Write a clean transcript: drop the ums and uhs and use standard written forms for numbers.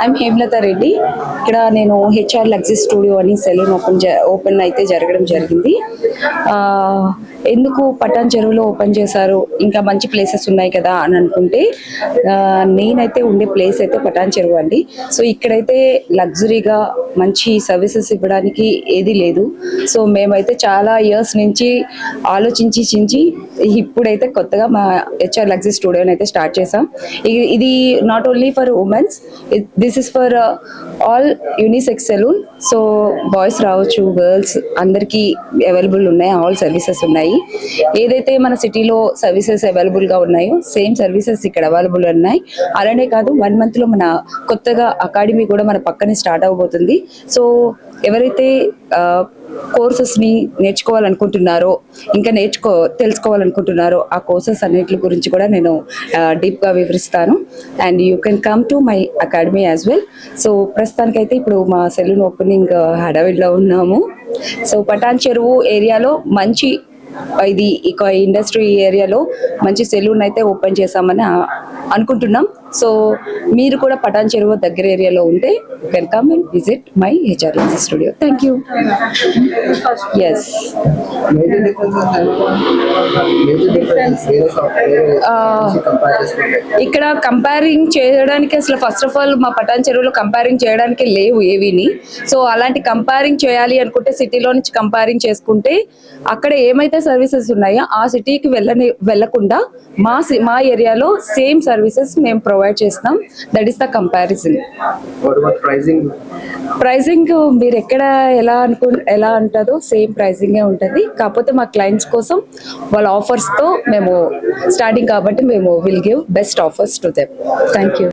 I'm Hemalatha Reddy. ఇక్కడ నేను HR luxury studio అని సెలూన్ ఓపెన్ అయితే జరగడం జరిగింది. ఎందుకు పటాన్ చెరువులో ఓపెన్ చేశారు, ఇంకా మంచి ప్లేసెస్ ఉన్నాయి కదా అని అనుకుంటే, నేనైతే ఉండే ప్లేస్ అయితే పటాన్ చెరువు అండి. సో ఇక్కడైతే లగ్జరీగా మంచి సర్వీసెస్ ఇవ్వడానికి ఏది లేదు. సో మేమైతే చాలా ఇయర్స్ నుంచి ఆలోచించి ఇప్పుడైతే కొత్తగా మా హెచ్ఆర్ లగ్జరీ స్టూడియోని అయితే స్టార్ట్ చేసాం. ఇది not only for women's, this is for all unisex salon. So boys రావచ్చు, గర్ల్స్ అందరికీ అవైలబుల్ ఉన్నాయి, ఆల్ సర్వీసెస్ ఉన్నాయి. ఏదైతే మన సిటీలో సర్వీసెస్ అవైలబుల్గా ఉన్నాయో సేమ్ సర్వీసెస్ ఇక్కడ అవైలబుల్ ఉన్నాయి. అలానే కాదు, 1 monthలో మన కొత్తగా అకాడమీ కూడా మన పక్కనే స్టార్ట్ అవబోతుంది. సో ఎవరైతే కోర్సెస్ని నేర్చుకోవాలనుకుంటున్నారో, ఇంకా తెలుసుకోవాలనుకుంటున్నారో ఆ కోర్సెస్ అన్నిటి గురించి కూడా నేను డీప్గా వివరిస్తాను. And you can come to my academy as well. So ప్రస్తుతానికైతే ఇప్పుడు మా సెలూన్ ఓపెనింగ్ హడావిడిలో ఉన్నాము. సో పటాన్ చెరువు ఏరియాలో మంచి ఇది ఇండస్ట్రీ ఏరియాలో మంచి సెలూన్ అయితే ఓపెన్ చేసామని అనుకుంటున్నాం. సో మీరు కూడా పటాన్ చెరువు దగ్గర ఏరియాలో ఉంటే can come and visit my HR luxury studio. Thank you. Yes, ఇక్కడ కంపేరింగ్ చేయడానికి అసలు ఫస్ట్ ఆఫ్ ఆల్ మా పటాన్ చెరువులో కంపేరింగ్ చేయడానికి లేవు ఏవిని. సో అలాంటి కంపేరింగ్ చేయాలి అనుకుంటే సిటీలో నుంచి కంపేరింగ్ చేసుకుంటే అక్కడ ఏమైతే సర్వీసెస్ ఉన్నాయో ఆ సిటీకి వెళ్ళకుండా మా ఏరియాలో సేమ్ సర్వీసెస్ మేము ప్రొవైడ్ చేస్తాం. That is the comparison. Pricing మీరు ఎక్కడ ఎలా ఉంటుందో సేమ్ ప్రైజింగే ఉంటుంది. కాకపోతే మా క్లయింట్స్ కోసం వాళ్ళ ఆఫర్స్తో మేము స్టార్టింగ్ కాబట్టి మేము will give best offers to them. Thank you.